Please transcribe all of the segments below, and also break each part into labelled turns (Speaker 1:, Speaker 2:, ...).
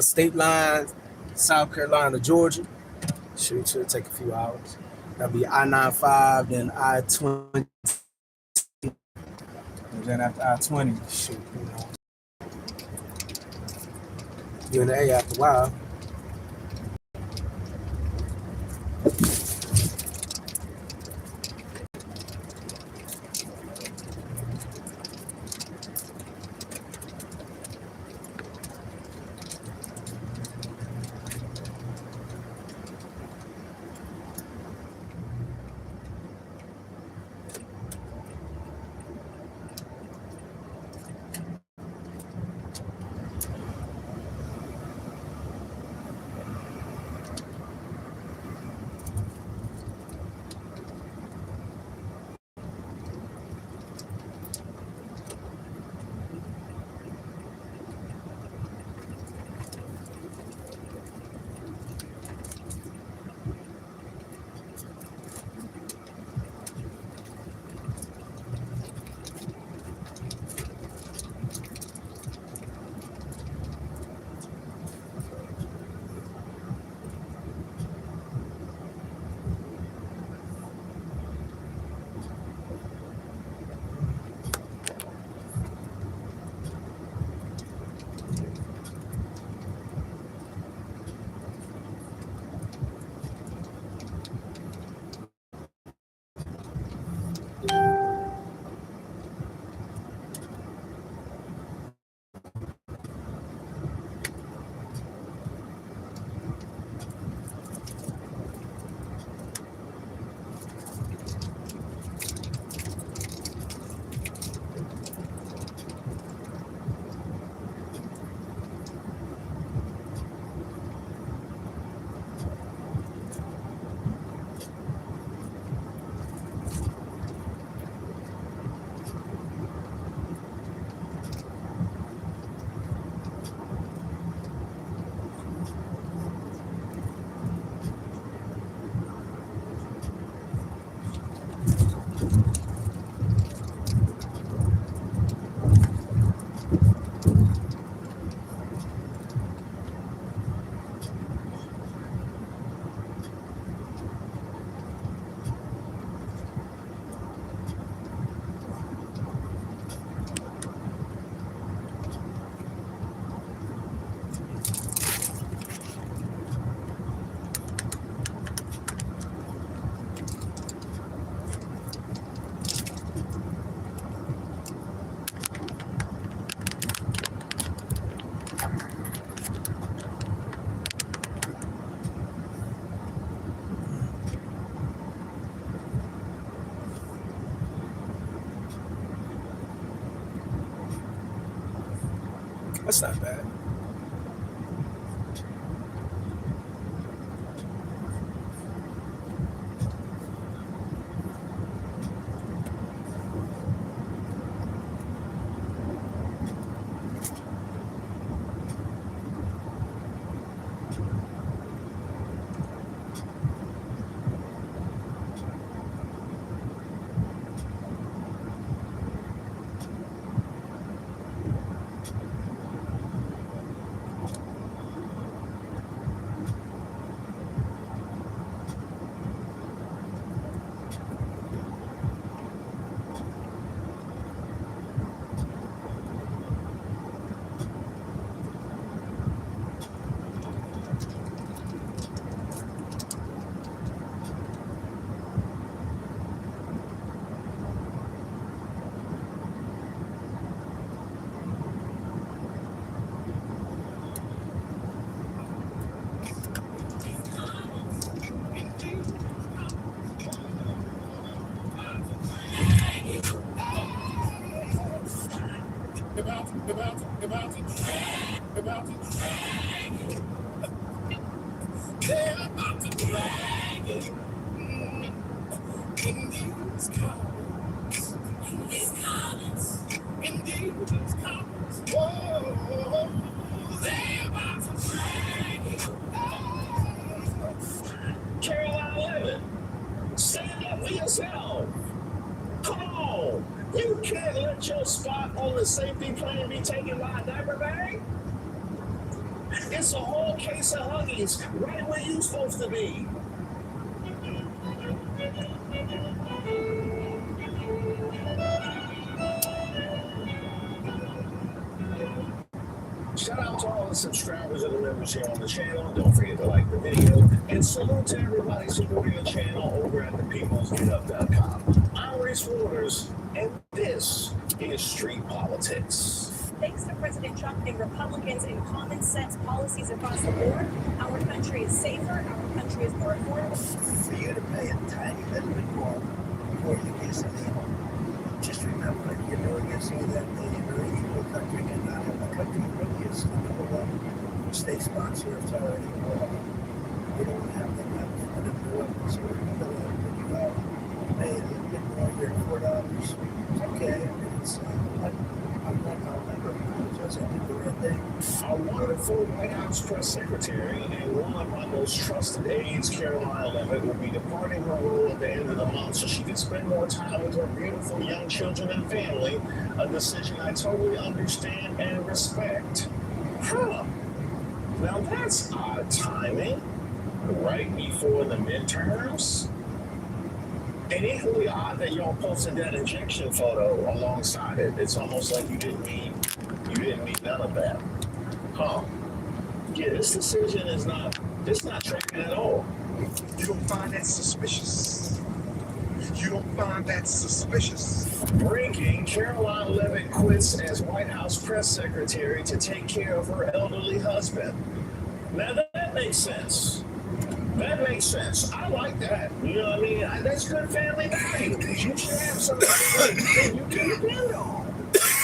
Speaker 1: state lines, South Carolina, Georgia. Should take a few hours. That'll be I-95, then I-20, and then after I-20, you're in the A after a while. That's not bad.
Speaker 2: Carolina, stand up for yourself. Come on. You can't let your spot on the safety plane be taken by a diaper bag. It's a whole case of Huggies right where you supposed to be. Shout out to all the subscribers and the members here on the channel. Don't forget to like the video. And salute to everybody supporting the channel over at thepeoplesgetup.com. I'm Reese Waters, and this is Street Politics.
Speaker 3: Thanks to President Trump and Republicans and common sense policies across the board, our country is safer, our country is more affordable.
Speaker 4: For you to pay a tiny little bit more before you get something home. Just remember, you're doing this so that the very evil country cannot have a country really is the number one state sponsor of terror in the world. We don't have the money for them to do it, so remember that when you pay a little bit more, you're at $4. It's okay, I'm not just I did the right thing.
Speaker 2: Our wonderful White House press secretary and one of my most trusted aides, Caroline Levitt, will be departing her role at the end of the month so she can spend more time with her beautiful young children and family, a decision I totally understand and respect. Huh. Now that's odd timing. Right before the midterms? And equally odd that y'all posted that injection photo alongside it. It's almost like you didn't mean none of that. Huh. Yeah, this decision is not tracking at all.
Speaker 5: You don't find that suspicious? You don't find that suspicious?
Speaker 2: Breaking, Caroline Levitt quits as White House press secretary to take care of her elderly husband. Now that makes sense. That makes sense. I like that. You know what I mean? That's good family values. You should have somebody that you can depend on.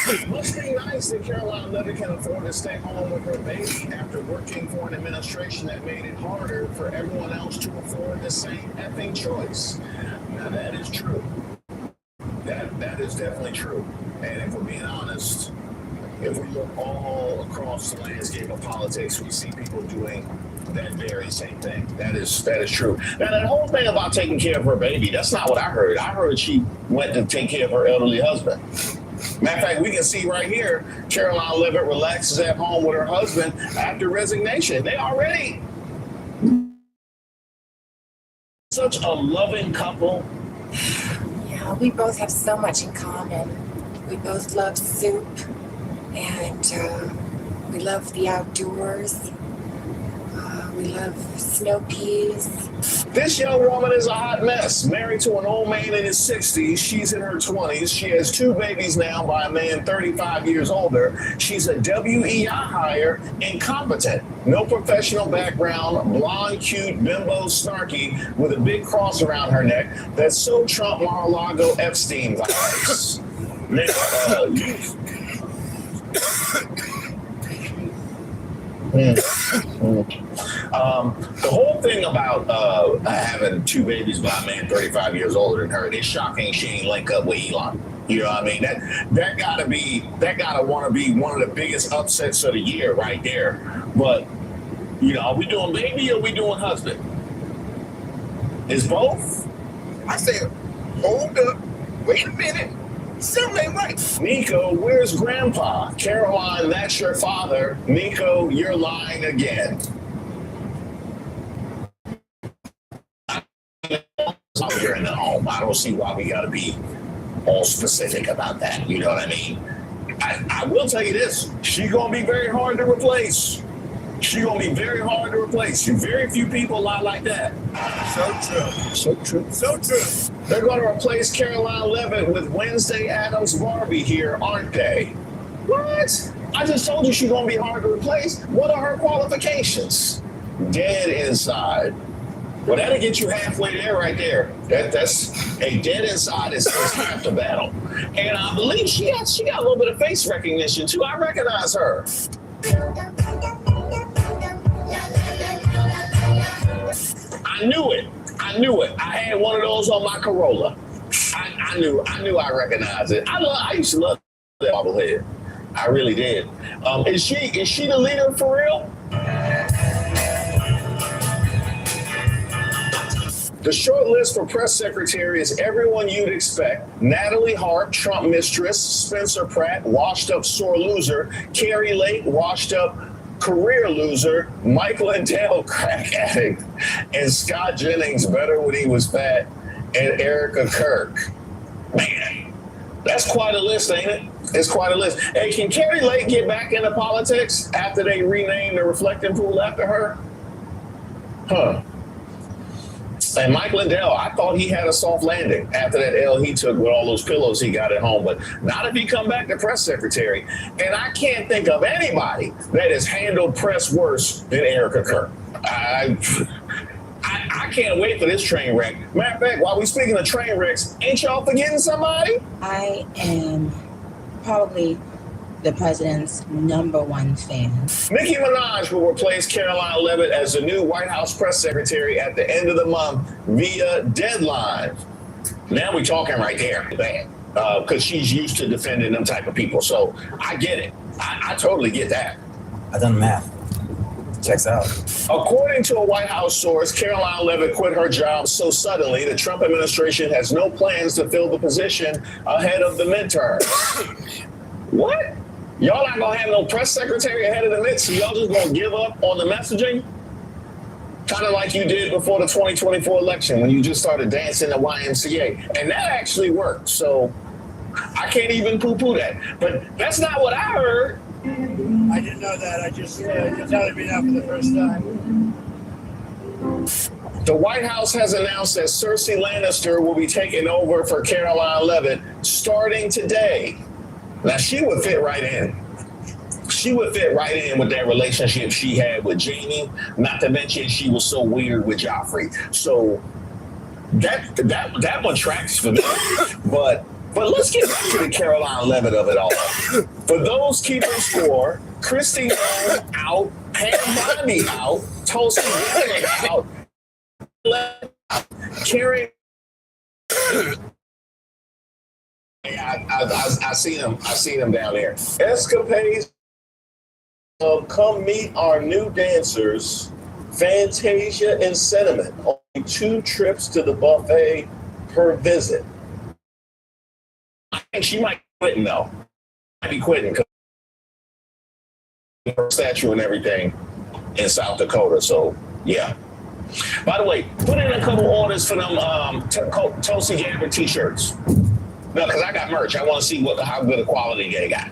Speaker 2: It must be nice that Caroline Levitt can afford to stay home with her baby after working for an administration that made it harder for everyone else to afford the same effing choice. Now that is true. That is definitely true. And if we're being honest, if we look all across the landscape of politics, we see people doing that very same thing. That is true. Now, that whole thing about taking care of her baby, that's not what I heard. I heard she went to take care of her elderly husband. Matter of fact, we can see right here, Caroline Levitt relaxes at home with her husband after resignation. They already such a loving couple.
Speaker 6: Yeah, we both have so much in common. We both love soup, and we love the outdoors. We love snow peas.
Speaker 2: This young woman is a hot mess. Married to an old man in his 60s. She's in her 20s. She has 2 babies now by a man 35 years older. She's a WEI hire, incompetent. No professional background, blonde, cute, bimbo, snarky, with a big cross around her neck. That's so Trump Mar-a-Lago Epstein vibes. The whole thing about having 2 babies by a man 35 years older than her, it's shocking she ain't link up with Elon. You know what I mean? That gotta want to be one of the biggest upsets of the year right there. But, you know, are we doing baby or are we doing husband? It's both?
Speaker 5: I said, hold up, wait a minute. Something ain't right.
Speaker 2: Nico, where's Grandpa? Caroline, that's your father. Nico, you're lying again. Here in the home, I don't see why we gotta be all specific about that. You know what I mean? I will tell you this: she's gonna be very hard to replace. She's gonna be very hard to replace. Very few people lie like that.
Speaker 5: So true.
Speaker 2: So true.
Speaker 5: So true.
Speaker 2: They're going to replace Caroline Levitt with Wednesday Addams Barbie here, aren't they? What? I just told you she's going to be hard to replace. What are her qualifications? Dead inside. Well, that'll get you halfway there right there. That's a dead inside is half the battle. And I believe she got a little bit of face recognition, too. I recognize her. I knew it. I had one of those on my Corolla. I knew I recognized it. I used to love that bobblehead. I really did. Is she the leader for real? The short list for press secretary is everyone you'd expect. Natalie Hart, Trump mistress. Spencer Pratt, washed up sore loser. Carrie Lake, washed up career loser, Mike Lindell, crack addict, and Scott Jennings, better when he was fat, and Erica Kirk. Man, that's quite a list, ain't it? It's quite a list. Hey, can Carrie Lake get back into politics after they renamed the reflecting pool after her? Huh. And Mike Lindell, I thought he had a soft landing after that L he took with all those pillows he got at home, but not if he come back to press secretary. And I can't think of anybody that has handled press worse than Erica Kirk. I can't wait for this train wreck. Matter of fact, while we speaking of train wrecks, ain't y'all forgetting somebody?
Speaker 7: I am probably the president's #1 fan.
Speaker 2: Nicki Minaj will replace Caroline Leavitt as the new White House press secretary at the end of the month via deadline. Now we're talking right there, because she's used to defending them type of people. So I get it. I totally get that.
Speaker 8: I done math. Checks out.
Speaker 2: According to a White House source, Caroline Leavitt quit her job so suddenly the Trump administration has no plans to fill the position ahead of the midterm. What? Y'all not gonna have no press secretary ahead of the midterm, so y'all just gonna give up on the messaging? Kind of like you did before the 2024 election when you just started dancing the YMCA. And that actually worked, so I can't even poo-poo that. But that's not what I heard.
Speaker 4: I didn't know that. I just, you telling me now for the first time.
Speaker 2: The White House has announced that Cersei Lannister will be taking over for Caroline Leavitt starting today. Now, she would fit right in. She would fit right in with that relationship she had with Jamie, not to mention she was so weird with Joffrey. So that one tracks for me. But let's get back to the Caroline Leavitt of it all. For those keeping score, Christy Young out, Pam Bondi out, Tulsi Gabbard out, Karen. I see them. I see them down there. Escapades of Come Meet Our New Dancers, Fantasia and Sentiment. Only 2 trips to the buffet per visit. I think she might be quitting, though. Might be quitting because her statue and everything in South Dakota. So, yeah. By the way, put in a couple orders for them Tulsi Gabbard t-shirts. No, because I got merch. I want to see how good a quality they got.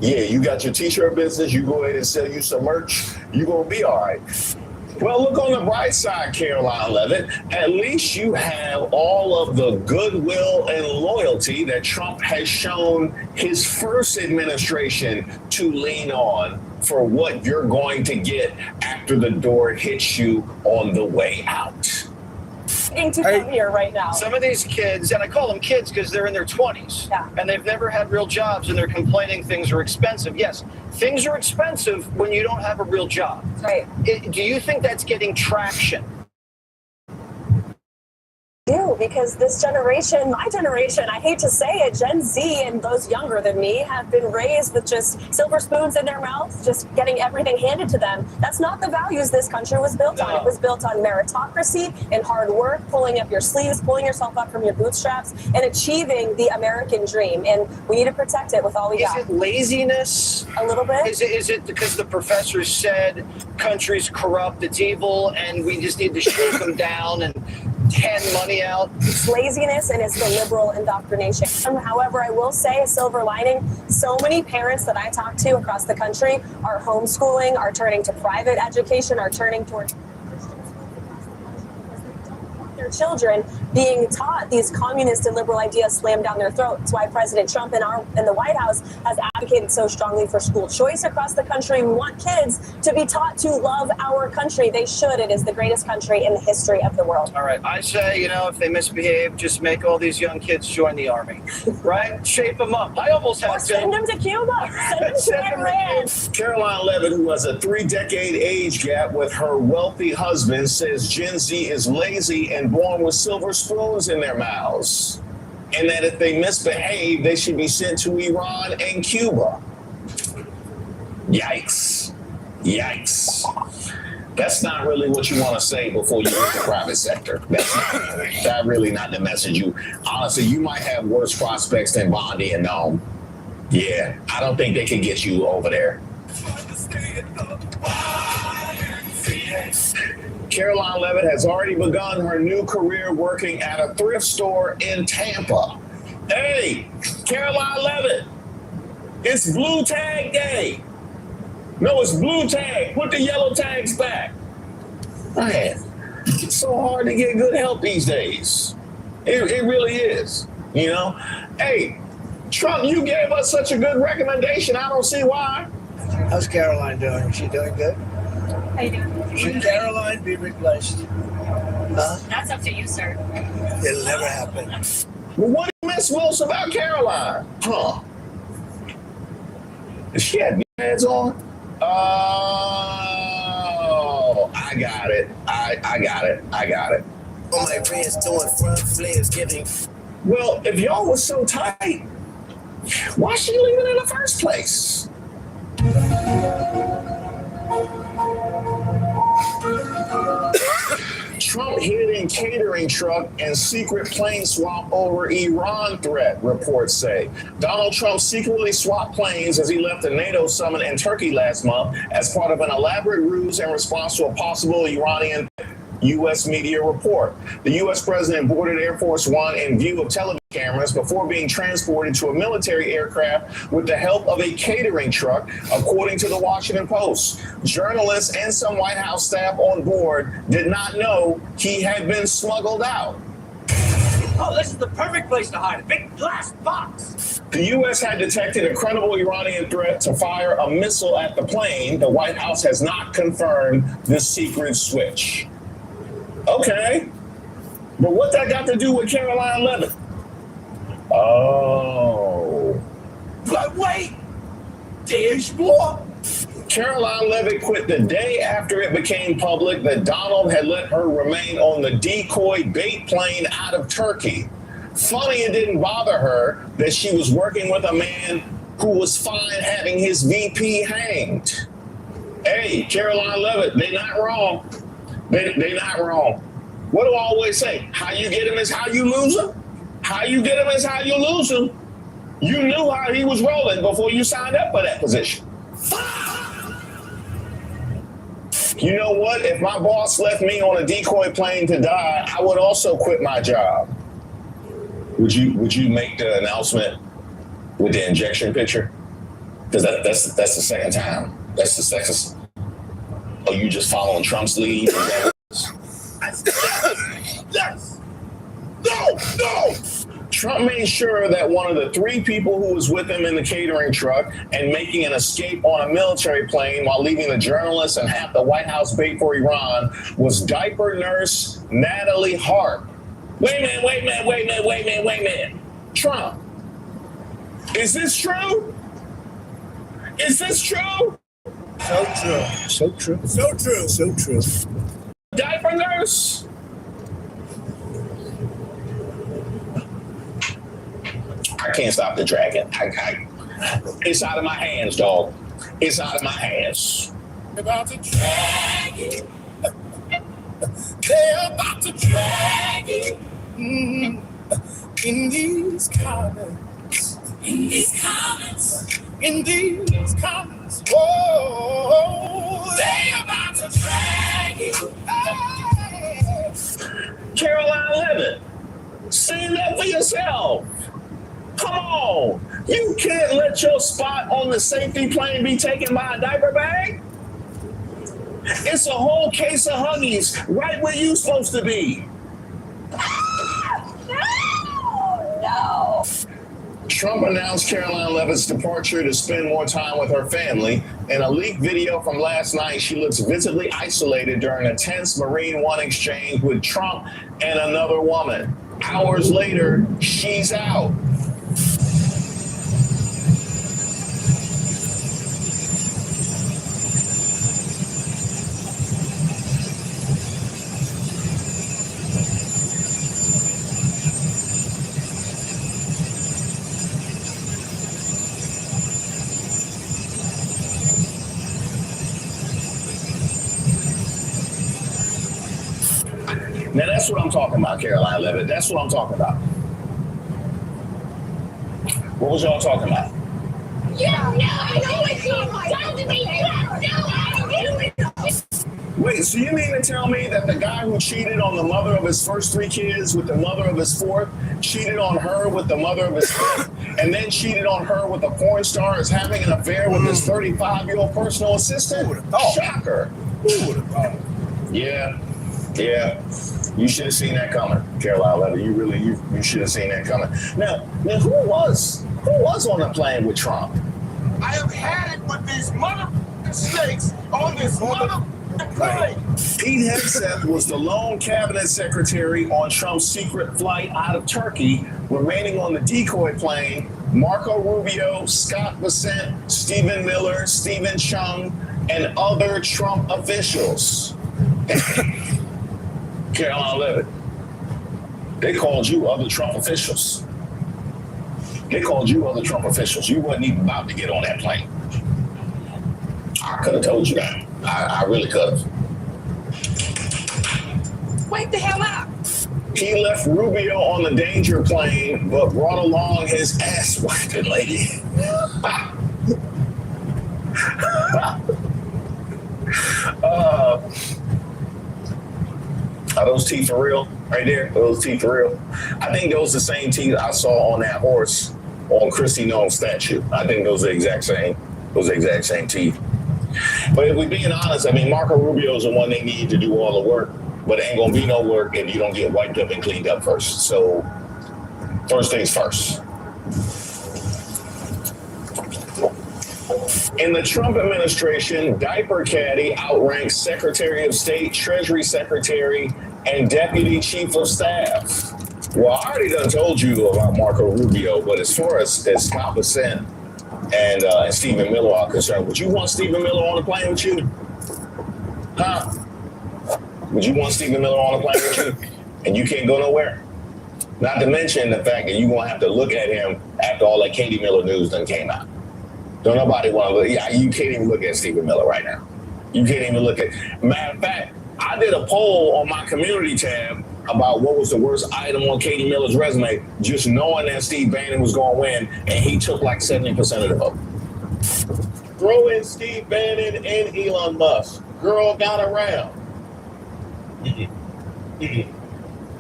Speaker 2: Yeah, you got your t-shirt business. You go ahead and sell you some merch. You're going to be all right. Well, look on the bright side, Caroline Leavitt. At least you have all of the goodwill and loyalty that Trump has shown his first administration to lean on for what you're going to get after the door hits you on the way out.
Speaker 3: To come here right now.
Speaker 9: Some of these kids, and I call them kids because they're in their 20s, and they've never had real jobs, and they're complaining things are expensive. Yes, things are expensive when you don't have a real job.
Speaker 3: Right.
Speaker 9: Do you think that's getting traction?
Speaker 3: Because this generation, my generation, I hate to say it, Gen Z and those younger than me have been raised with just silver spoons in their mouths, just getting everything handed to them. That's not the values this country was built on. It was built on meritocracy and hard work, pulling up your sleeves, pulling yourself up from your bootstraps, and achieving the American dream. And we need to protect it with all we got.
Speaker 9: Is it laziness?
Speaker 3: A little bit.
Speaker 9: Is it because the professors said country's corrupt, it's evil, and we just need to shake them down and hand money out?
Speaker 3: It's laziness and it's the liberal indoctrination. However, I will say a silver lining, so many parents that I talk to across the country are homeschooling, are turning to private education, are turning towards their children being taught these communist and liberal ideas slammed down their throat. That's why President Trump in the White House has advocated so strongly for school choice across the country. We want kids to be taught to love our country. They should. It is the greatest country in the history of the world.
Speaker 9: All right. I say, if they misbehave, just make all these young kids join the army, right? Shape them up. I almost have to.
Speaker 3: Send them to Cuba. Send them to Iran.
Speaker 2: Caroline Leavitt, who has a 3-decade age gap with her wealthy husband, says Gen Z is lazy and born with silver spoons in their mouths, and that if they misbehave, they should be sent to Iran and Cuba. Yikes. That's not really what you want to say before you hit the private sector. That's really not the message. Honestly, you might have worse prospects than Bondi and Nome. Yeah, I don't think they can get you over there. Caroline Levitt has already begun her new career working at a thrift store in Tampa. Hey, Caroline Levitt, it's blue tag day. No, it's blue tag. Put the yellow tags back. Man, it's so hard to get good help these days. It really is, you know? Hey, Trump, you gave us such a good recommendation. I don't see why.
Speaker 4: How's Caroline doing? Is she doing good?
Speaker 3: How you doing?
Speaker 4: Should Caroline be replaced? Huh?
Speaker 3: That's up to you, sir.
Speaker 4: It'll never happen.
Speaker 2: Well, what do you miss most about Caroline? Huh? Does she have pads on? Oh, I got it. I got it.
Speaker 1: All my friends doing front flares, giving.
Speaker 2: Well, if y'all was so tight, why she leaving in the first place? Trump hid in catering truck and secret plane swap over Iran threat, reports say. Donald Trump secretly swapped planes as he left a NATO summit in Turkey last month as part of an elaborate ruse in response to a possible Iranian U.S. media report. The U.S. president boarded Air Force One in view of television cameras before being transported to a military aircraft with the help of a catering truck, according to the Washington Post. Journalists and some White House staff on board did not know he had been smuggled out.
Speaker 10: Oh, this is the perfect place to hide, a big glass box.
Speaker 2: The U.S. had detected a credible Iranian threat to fire a missile at the plane. The White House has not confirmed the secret switch. Okay, but what that got to do with Caroline Levitt? Oh.
Speaker 10: But wait, there's more.
Speaker 2: Caroline Levitt quit the day after it became public that Donald had let her remain on the decoy bait plane out of Turkey. Funny it didn't bother her that she was working with a man who was fine having his VP hanged. Hey, Caroline Levitt, they not wrong. They not wrong. What do I always say? How you get him is how you lose him. How you get him is how you lose him. You knew how he was rolling before you signed up for that position. You know what? If my boss left me on a decoy plane to die, I would also quit my job. Would you make the announcement with the injection picture? Because that's the second time. That's the second. Oh, you just following Trump's lead?
Speaker 10: Yes.
Speaker 2: No. Trump made sure that one of the three people who was with him in the catering truck and making an escape on a military plane while leaving the journalists and half the White House bait for Iran was diaper nurse Natalie Hart. Wait a minute. Trump, is this true?
Speaker 4: So true.
Speaker 2: Diaper nurse? I can't stop the dragon. It's out of my hands, dog. It's out of my hands.
Speaker 1: About to drag it. They're about to drag it. In these comments. Oh, they're about to drag it. Hey.
Speaker 2: Caroline Levitt, see that for yourself. Come on. You can't let your spot on the safety plane be taken by a diaper bag. It's a whole case of Huggies right where you're supposed to be.
Speaker 3: No.
Speaker 2: Trump announced Caroline Levitt's departure to spend more time with her family. In a leaked video from last night, she looks visibly isolated during a tense Marine One exchange with Trump and another woman. Hours later, she's out. Now that's what I'm talking about, Caroline Levitt. That's what I'm talking about. What was y'all talking about?
Speaker 3: You don't know what you done to me. You don't know how to do
Speaker 2: Wait, so you mean to tell me that the guy who cheated on the mother of his first 3 kids with the mother of his 4th, cheated on her with the mother of his 5th, and then cheated on her with a porn star is having an affair with his 35-year-old personal assistant?
Speaker 1: Who would have thought?
Speaker 2: Shocker.
Speaker 1: Who would have thought?
Speaker 2: Yeah. You should have seen that coming, Caroline Levitt. You should have seen that coming. Now who was on the plane with Trump?
Speaker 5: I have had it with these motherfucking snakes on this motherfucking plane.
Speaker 2: Pete Hegseth was the lone cabinet secretary on Trump's secret flight out of Turkey. Remaining on the decoy plane, Marco Rubio, Scott Bessent, Stephen Miller, Stephen Chung, and other Trump officials. Caroline Levitt, they called you other Trump officials. You wasn't even about to get on that plane. I could have told you that. I really could have.
Speaker 6: Wake the hell up.
Speaker 2: He left Rubio on the danger plane, but brought along his ass-wiping lady. Are those teeth for real? Right there? Those teeth for real? I think those are the same teeth I saw on that horse on Christy Noem's statue. I think those are the exact same teeth. But if we're being honest, I mean, Marco Rubio is the one they need to do all the work, but it ain't gonna be no work if you don't get wiped up and cleaned up first. So, first things first. In the Trump administration, diaper caddy outranks Secretary of State, Treasury Secretary, and Deputy Chief of Staff. Well, I already done told you about Marco Rubio, but as far as Scott Bessent and Stephen Miller are concerned, would you want Stephen Miller on the plane with you? Huh? Would you want Stephen Miller on the plane with you? And you can't go nowhere? Not to mention the fact that you're going to have to look at him after all that Katie Miller news done came out. Don't nobody want to look. Yeah, you can't even look at Stephen Miller right now. You can't even look at. Matter of fact, I did a poll on my community tab about what was the worst item on Katie Miller's resume, just knowing that Steve Bannon was going to win, and he took like 70% of the vote.
Speaker 11: Throw in Steve Bannon and Elon Musk. Girl got around.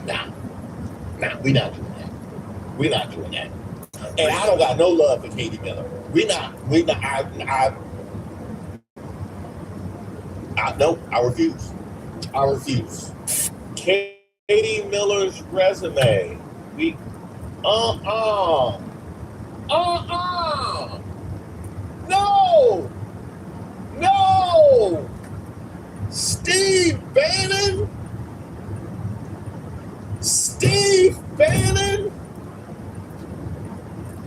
Speaker 11: Nah, we not doing that. We're not doing that. And I don't got no love for Katie Miller. I refuse. Katie Miller's resume. No! Steve Bannon?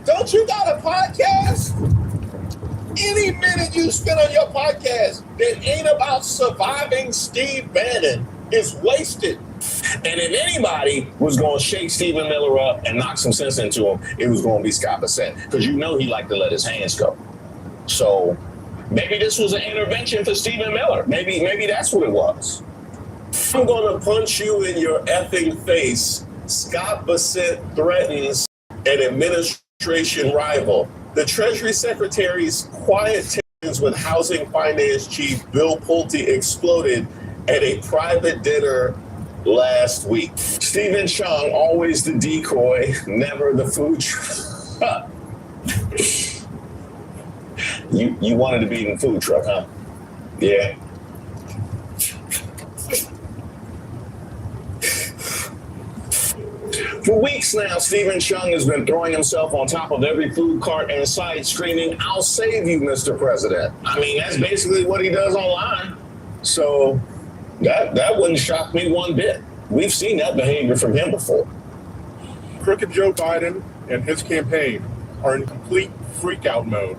Speaker 11: Don't you got a podcast? Any minute you spend on your podcast that ain't about surviving Steve Bannon is wasted.
Speaker 2: And if anybody was going to shake Stephen Miller up and knock some sense into him, it was going to be Scott Bessent, because you know he liked to let his hands go. So maybe this was an intervention for Stephen Miller. Maybe that's what it was. I'm going to punch you in your effing face. Scott Bessent threatens an administration rival. The Treasury Secretary's quiet tensions with Housing Finance Chief Bill Pulte exploded at a private dinner last week. Stephen Chung, always the decoy, never the food truck. You wanted to be in the food truck, huh? Yeah. For weeks now, Stephen Chung has been throwing himself on top of every food cart in sight, screaming, "I'll save you, Mr. President." I mean, that's basically what he does online. So that wouldn't shock me one bit. We've seen that behavior from him before.
Speaker 11: Crooked Joe Biden and his campaign are in complete freak-out mode.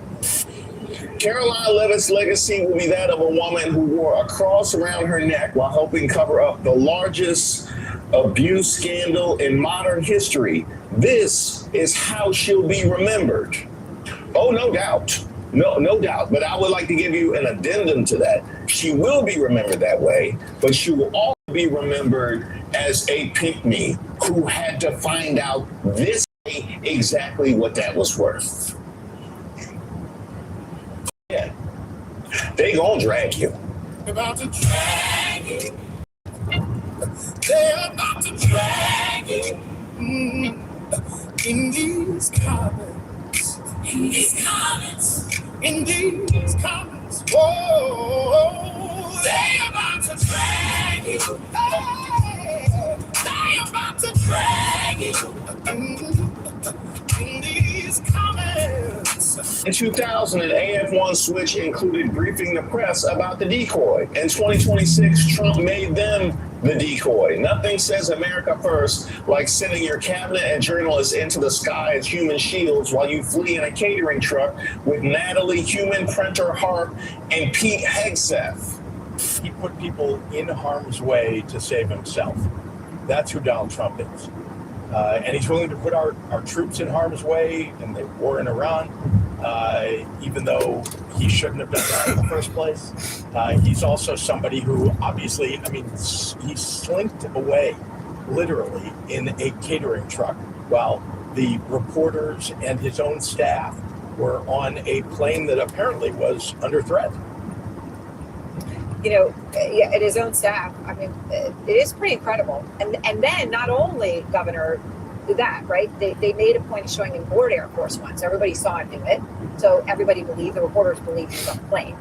Speaker 2: Caroline Levitt's legacy will be that of a woman who wore a cross around her neck while helping cover up the largest abuse scandal in modern history. This is how she'll be remembered. Oh, no doubt. No doubt. But I would like to give you an addendum to that. She will be remembered that way, but she will also be remembered as a pick-me who had to find out this day exactly what that was worth. Yeah. They gonna drag you.
Speaker 11: about to drag you. They're about to drag you. In these comments. In these comments. In these comments. Oh, they're about to drag you. Hey, they're about to drag you. In these comments.
Speaker 2: In 2000, an AF1 switch included briefing the press about the decoy. In 2026, Trump made them the decoy. Nothing says America first like sending your cabinet and journalists into the sky as human shields while you flee in a catering truck with Natalie Human Printer Hart and Pete Hegseth.
Speaker 12: He put people in harm's way to save himself. That's who Donald Trump is. And he's willing to put our troops in harm's way in the war in Iran, even though he shouldn't have done that in the first place. He's also somebody who obviously, he slinked away literally in a catering truck while the reporters and his own staff were on a plane that apparently was under threat.
Speaker 13: And his own staff. It is pretty incredible. And then not only, Governor, did that, right? They made a point of showing him board Air Force One, so everybody saw him do it. So everybody believed, the reporters believed he was on the plane.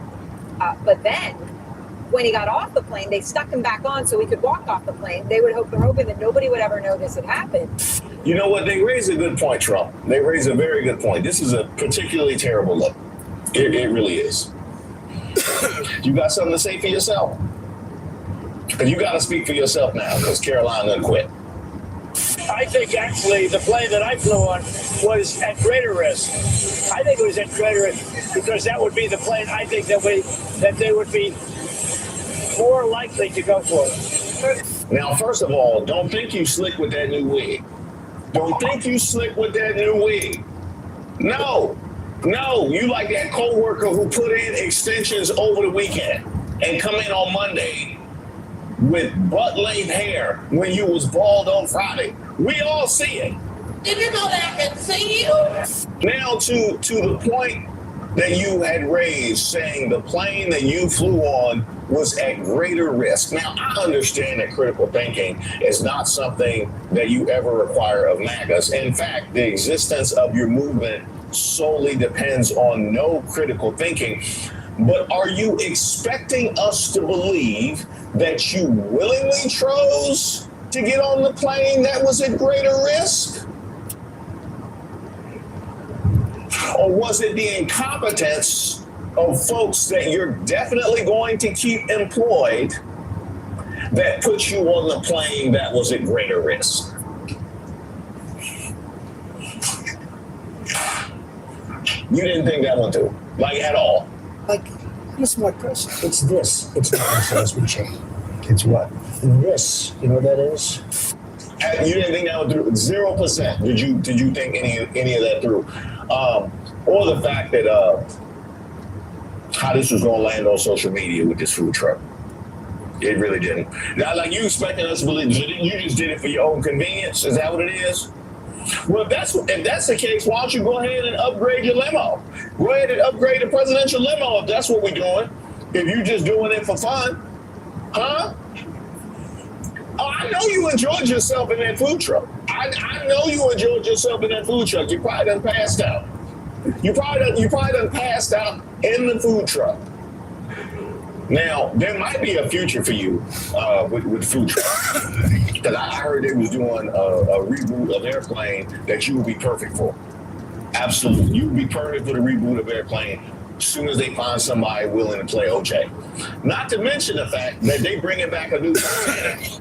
Speaker 13: But then when he got off the plane, they stuck him back on so he could walk off the plane. They're hoping that nobody would ever know this had happened.
Speaker 2: You know what? They raise a good point, Trump. They raise a very good point. This is a particularly terrible look. It really is. You got something to say for yourself? Because you got to speak for yourself now, because Caroline done quit.
Speaker 10: I think actually the plane that I flew on was at greater risk. I think it was at greater risk because that would be the plane I think that they would be more likely to go for.
Speaker 2: Now, first of all, don't think you slick with that new wig. Don't think you slick with that new wig. No, you like that coworker who put in extensions over the weekend and come in on Monday with butt-length hair when you was bald on Friday. We all see it.
Speaker 11: Did you know that I can see you?
Speaker 2: Now to the point that you had raised, saying the plane that you flew on was at greater risk. Now, I understand that critical thinking is not something that you ever require of MAGAs. In fact, the existence of your movement solely depends on no critical thinking. But are you expecting us to believe that you willingly chose to get on the plane that was at greater risk? Or was it the incompetence of folks that you're definitely going to keep employed that put you on the plane that was at greater risk? You didn't think that one through, like at all?
Speaker 4: Here's my question. It's this. It's not an assessment chain. It's what? This. You know what that is?
Speaker 2: You didn't think that one through? 0%. Did you think any of that through? Or the fact that how this was going to land on social media with this food truck? It really didn't. Now, like you expecting us to believe you just did it for your own convenience? Is that what it is? Well, if that's the case, why don't you go ahead and upgrade your limo? Go ahead and upgrade the presidential limo if that's what we're doing. If you're just doing it for fun, huh? Oh, I know you enjoyed yourself in that food truck. I know you enjoyed yourself in that food truck. You probably done passed out. You probably done passed out in the food truck. Now, there might be a future for you with food trucks. Because I heard they was doing a reboot of Airplane that you would be perfect for. Absolutely. You would be perfect for the reboot of Airplane as soon as they find somebody willing to play OJ. Not to mention the fact that they bringing back a new Titanic.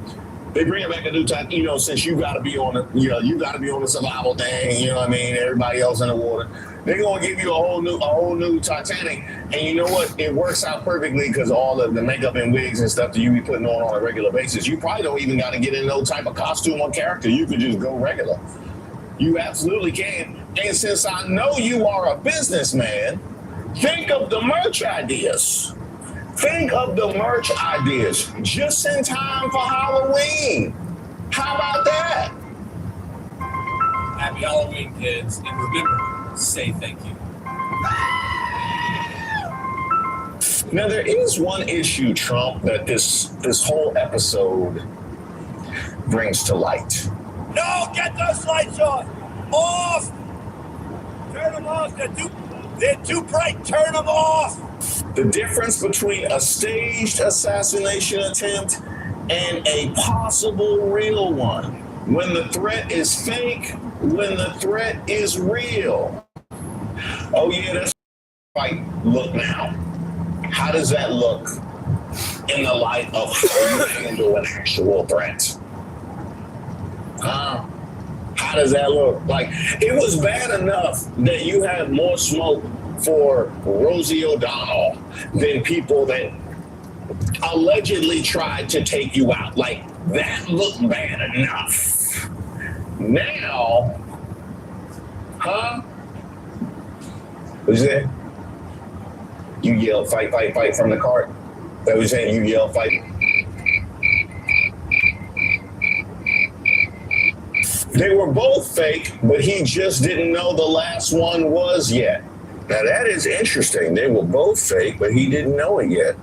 Speaker 2: They bring it back a new time, since you got to be on the survival thing, you know what I mean? Everybody else in the water. They're going to give you a whole new Titanic. And you know what? It works out perfectly because all of the makeup and wigs and stuff that you be putting on a regular basis, you probably don't even got to get in no type of costume or character. You could just go regular. You absolutely can. And since I know you are a businessman, think of the merch ideas. Think of the merch ideas just in time for Halloween. How about that?
Speaker 14: Happy Halloween, kids. And remember, say thank you.
Speaker 11: Now, there is one issue, Trump, that this whole episode brings to light.
Speaker 10: No, get those lights on. Off. Turn them off. They're too bright. Turn them off.
Speaker 11: The difference between a staged assassination attempt and a possible real one. When the threat is fake, when the threat is real. Oh yeah, that's right. Look now. How does that look in the light of how you handle an actual threat? How does that look? Like, it was bad enough that you had more smoke for Rosie O'Donnell than people that allegedly tried to take you out. Like, that looked bad enough. Now, What's that? You yell, fight, fight, fight from the cart? That was saying you yell, fight. They were both fake, but he just didn't know the last one was yet. Now that is interesting. They were both fake, but he didn't know it yet.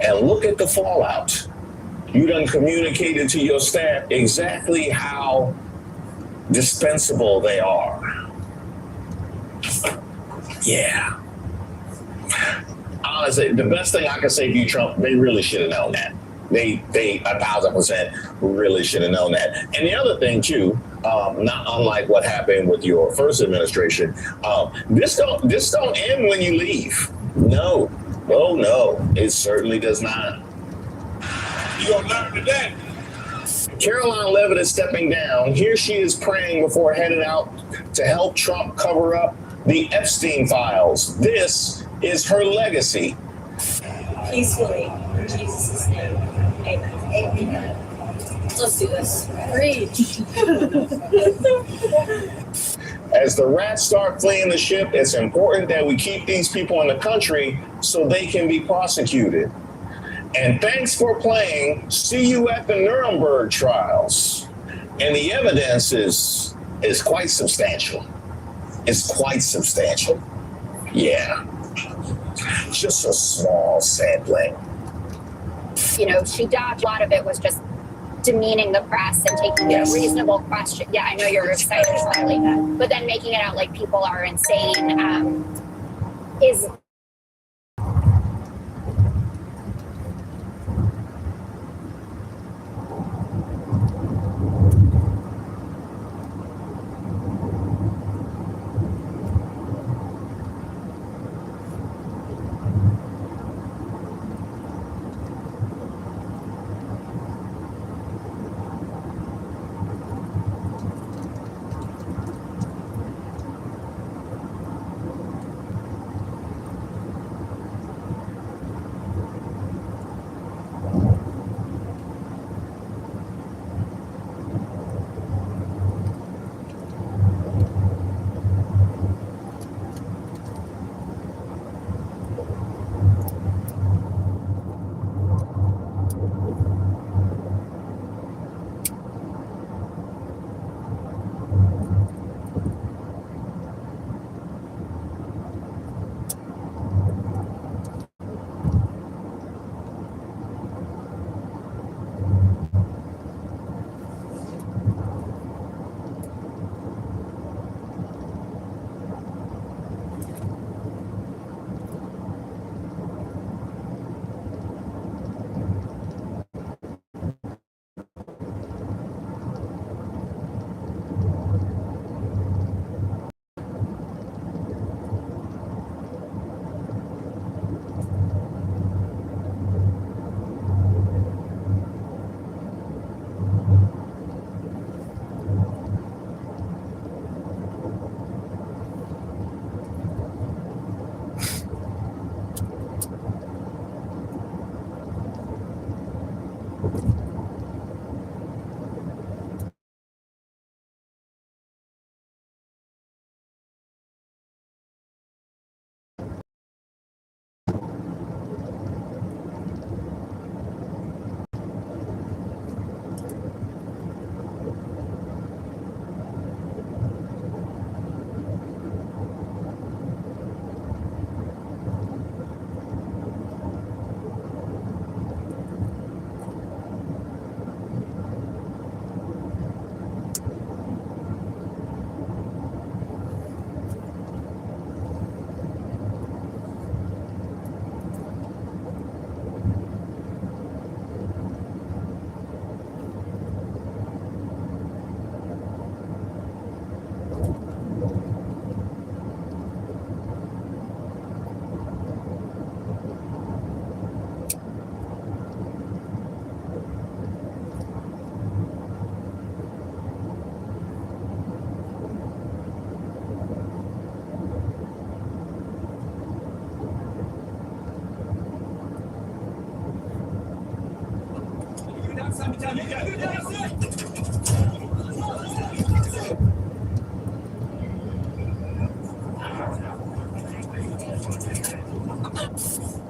Speaker 11: And look at the fallout. You done communicated to your staff exactly how dispensable they are. Yeah. Honestly, the best thing I can say to you, Trump, they really should have known that. They 1,000% really should have known that. And the other thing too, not unlike what happened with your first administration, this don't end when you leave. No, oh no, it certainly does not.
Speaker 10: You gonna learn today.
Speaker 11: Caroline Leavitt is stepping down. Here she is praying before heading out to help Trump cover up the Epstein files. This is her legacy.
Speaker 14: Peacefully, in Jesus' name. Amen. Amen. Let's do this. Preach.
Speaker 11: As the rats start fleeing the ship, it's important that we keep these people in the country so they can be prosecuted. And thanks for playing. See you at the Nuremberg trials. And the evidence is quite substantial. It's quite substantial. Yeah. Just a small sampling.
Speaker 15: You know, she dodged. A lot of it was just demeaning the press and taking a reasonable question. Yeah, I know you're excited, Slightly, but then making it out like people are insane is.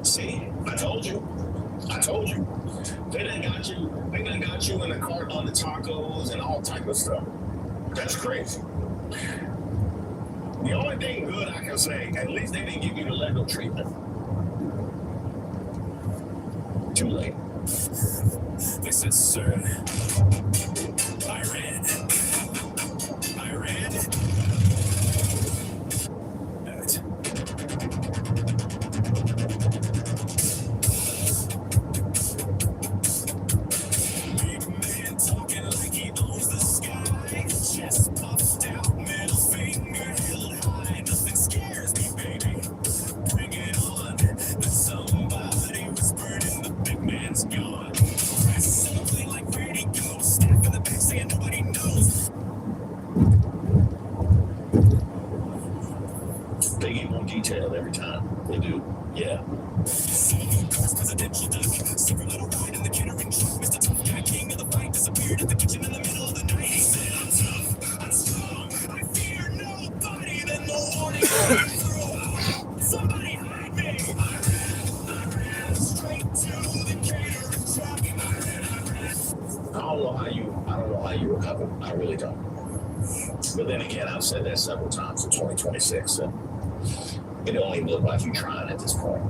Speaker 11: See, I told you. They done got you in the cart on the tacos and all type of stuff. That's crazy. The only thing good I can say, at least they didn't give you the Lego treatment. Too late.
Speaker 16: This is Sir Iran. Big man talking like he owns the sky. Chest puffed out, middle finger held high. Nothing scares me, baby. Bring it on. But somebody whispered in the big man's gone. Press simply like where'd he go? Staff in the back saying nobody knows.
Speaker 11: They get more detail every time. They do. Yeah.
Speaker 16: Presidential duck. Secret little ride in the catering truck. Mr. Tough Guy, king of the fight, disappeared at the kitchen in the middle of the night. He said, I'm tough, I'm strong, I fear nobody. Then the warning through. Somebody hide me. I ran straight to the catering truck.
Speaker 11: I don't know how you recover. I really don't. But then again, I've said that several times in 2026. And it don't even look like you're trying at this point.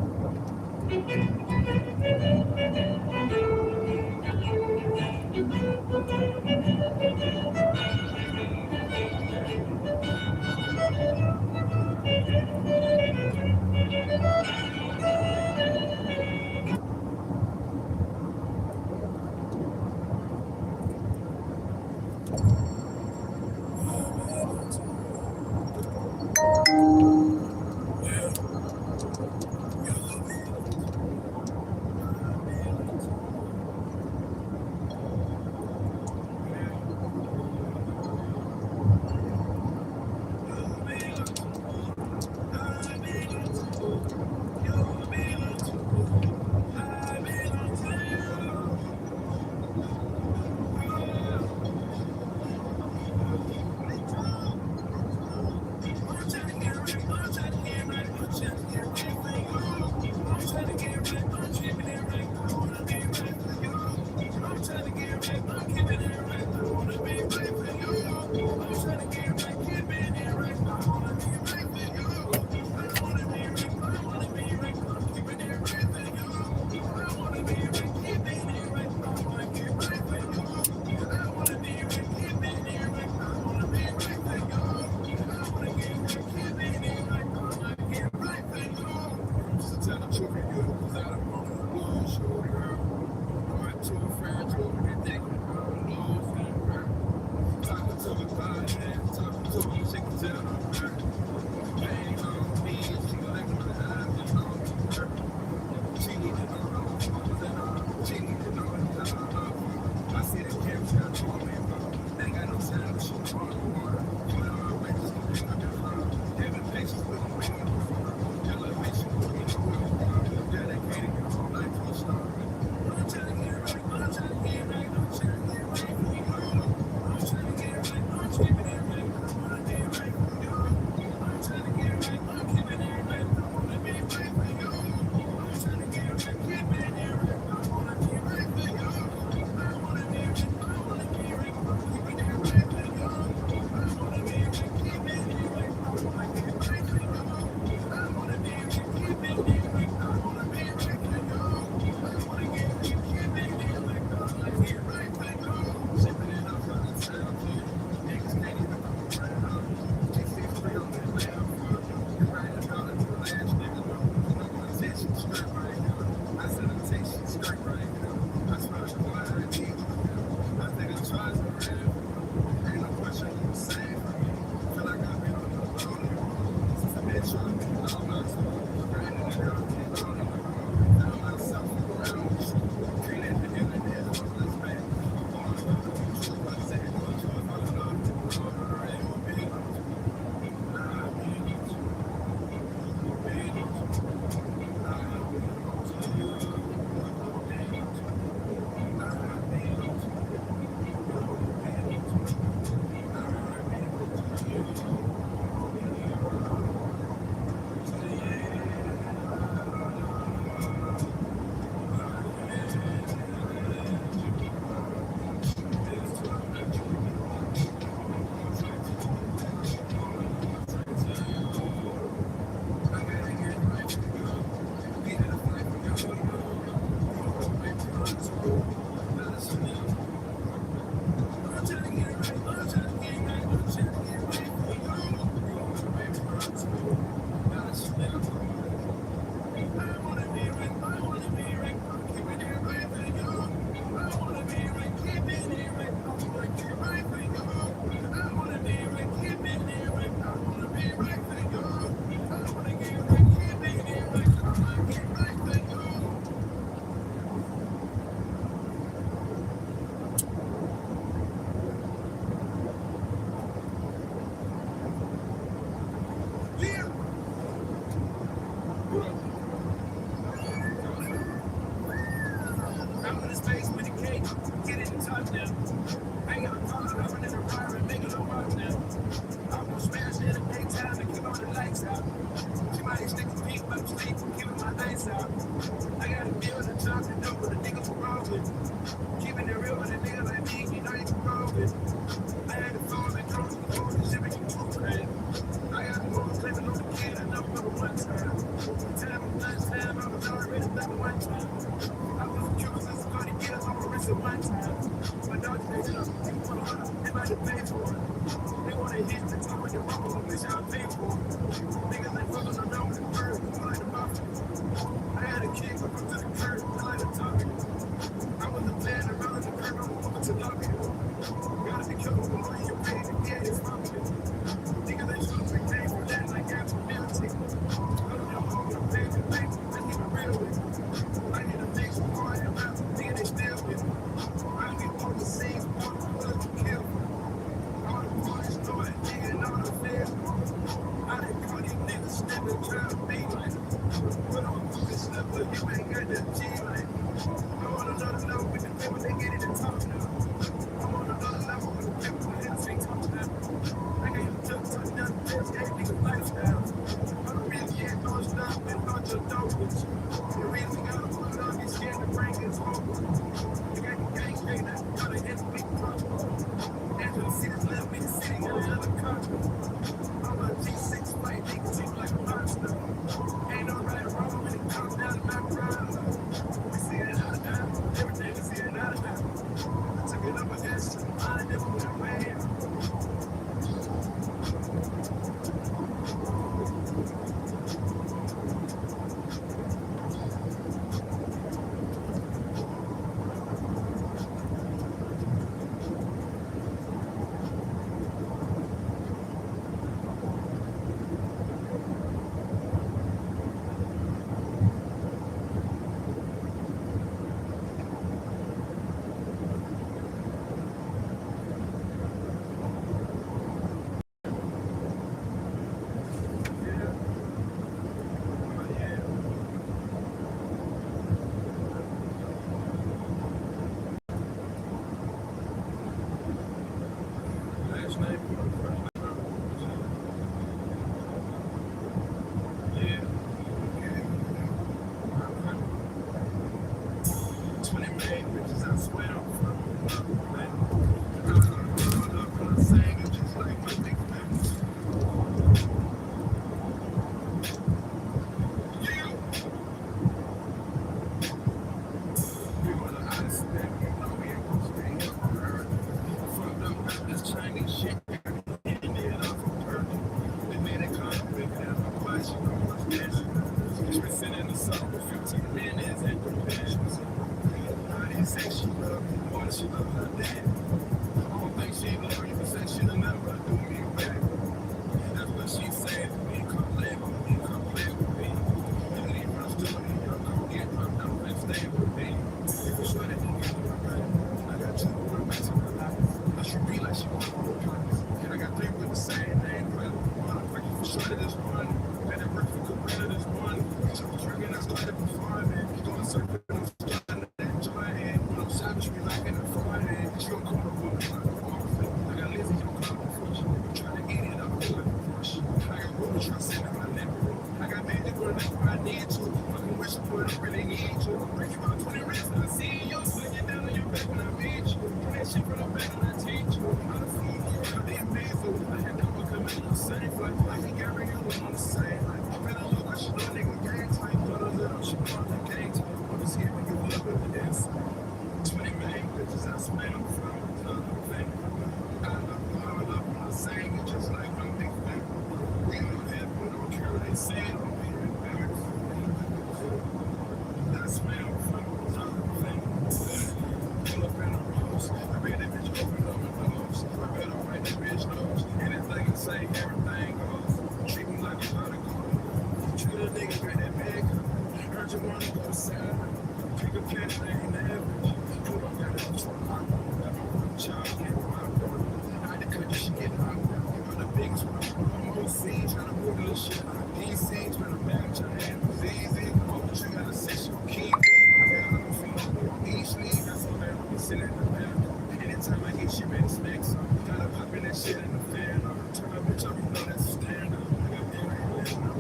Speaker 16: sitting in the back. Anytime I get shit, man, it's next. Gotta pop in that shit in the fan. Turn my bitch up, you know that's a stand up. I got there, I got no.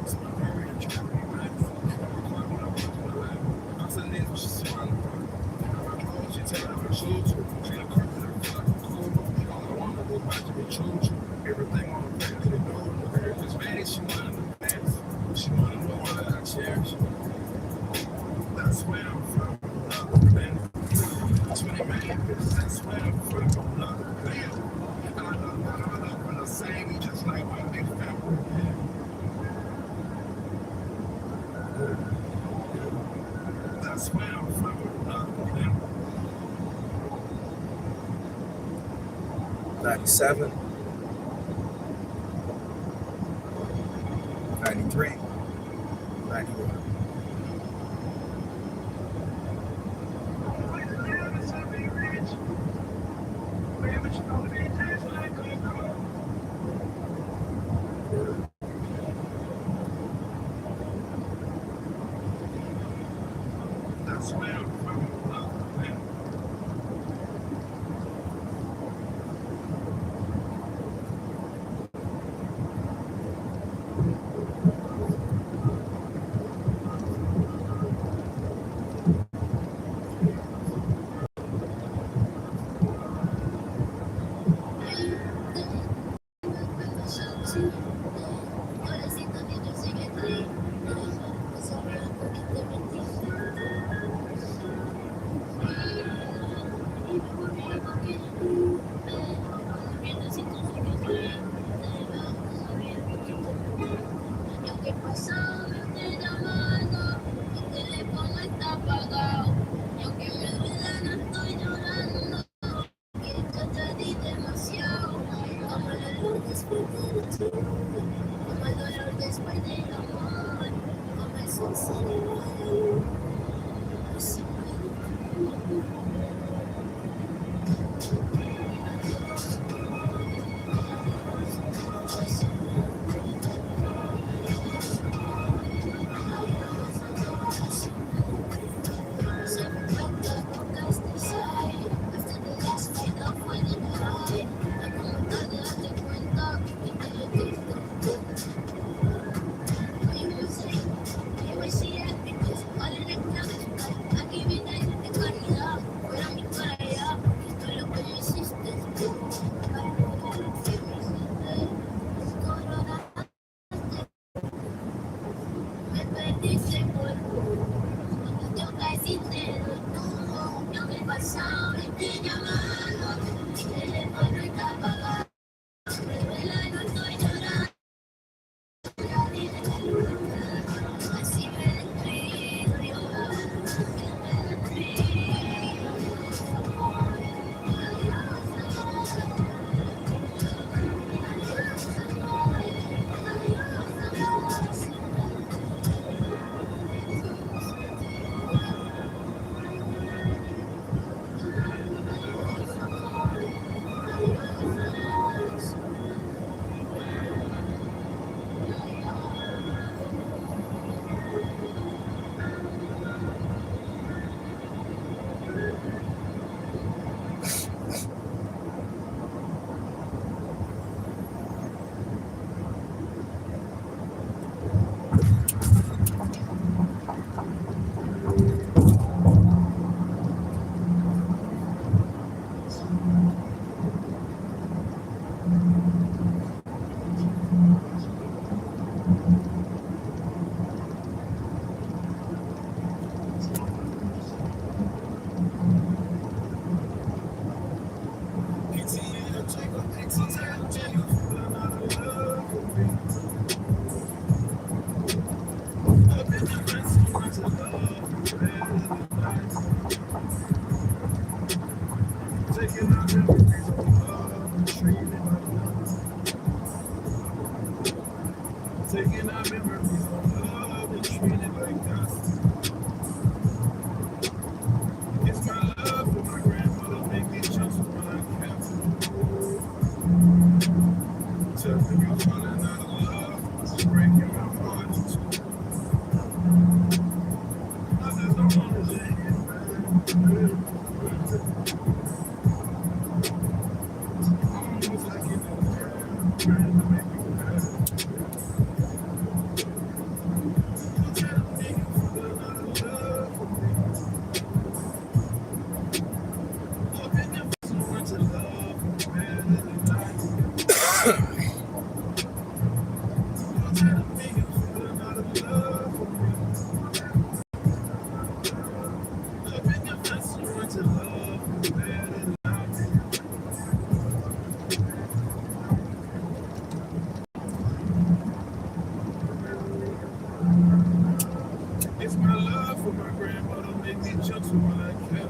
Speaker 16: It's my very attractive life. When I walk in the lab, I'm saying this, but she's sitting on the road. She tell her her shoes. She a carpet, I feel like a cool. All I want to go back to be true. Everything on the back of the door. Her just mad, she wanted the best. She wanted to know what I cherish. That's where I'm from. Man. That's where they made it. That's where I'm from. Man. And I love when I say me just like my big family. That's where I'm from. Man.
Speaker 1: 97, 93, 91.
Speaker 16: That's where I'm from. Man. Taking our memories of love and treating like us. It's my love for my grandmother, make me just when I can. Tell me you're falling out of love, breaking my heart too. I just don't want to let it back. It's my love for my grandmother, make me jump so when I can.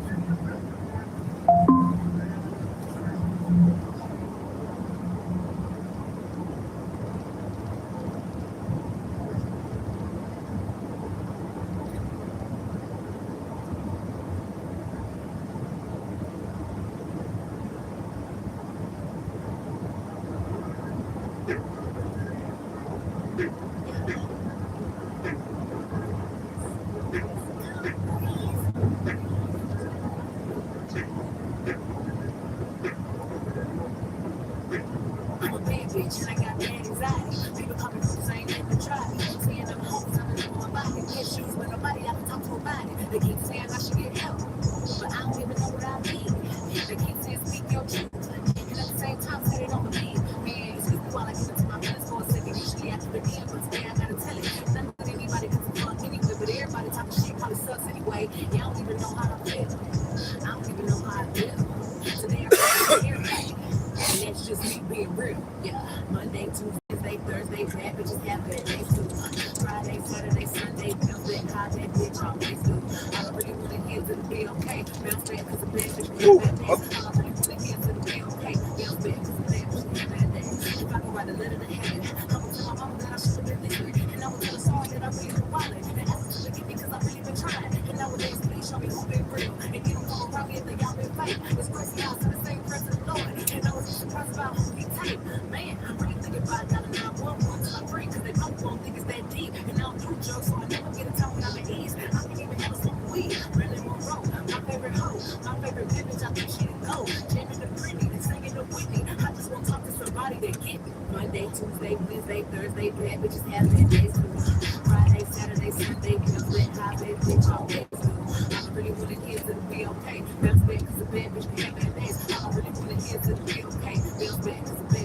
Speaker 17: I'm a bad bitch and I got bad anxiety. People call me cruise, I ain't never tried. Saying I'm home, I'm in my body. Get shoes, but nobody I can talk to about it. They keep saying I should get help, but I don't even know what I need. They keep saying speak your truth, and at the same time say they don't believe. Man, excuse me while I get into my feelings for a second. Usually I keep it in, but today I gotta tell it. Nothing with anybody cause I'm fuck anyway, but everybody talking shit probably sucks anyway. Y'all don't even know how I feel. I don't even know how I feel. Today I'm everybody. And that's just me being real, yeah. Monday, Tuesday, Thursday, bad bitches have bad days too. Friday, Saturday, Sunday, Wednesday, hot that bitch always do. I don't really want to hear to be okay. Bounce back cause the bad bitch have bad days. I don't really want to hear to be okay. Bounce back cause the bad bitch have bad days. If I could write a letter to heaven, I would tell my mama that I should have been listening. And I would tell her sorry that I really been wildin'. And ask her to forgive me cause I really been trying. And nowadays, please show me who been real. And get them all around me if they all been fake. It's crazy how to the same person, Lord. And I was surprised about who he take. Man, I'm really thinking about that. And I want one till I'm free. Cause they both won't think it's that deep. And I don't do drugs, so I never get a time when I'm at ease. I can even have a smoke weed. Marilyn Monroe, my favorite hoe. My favorite bitch, I think she the go. Jamming the Britney, and singing the Whitney. I just want to talk to somebody that get me. Monday, Tuesday, Wednesday, Thursday, bad bitches have bad days too. Friday, Saturday, Sunday, girls let high bad bitch always do. I don't really want to hear to be okay. Bounce back cause the bad bitch can have bad days. I don't really want to hear to be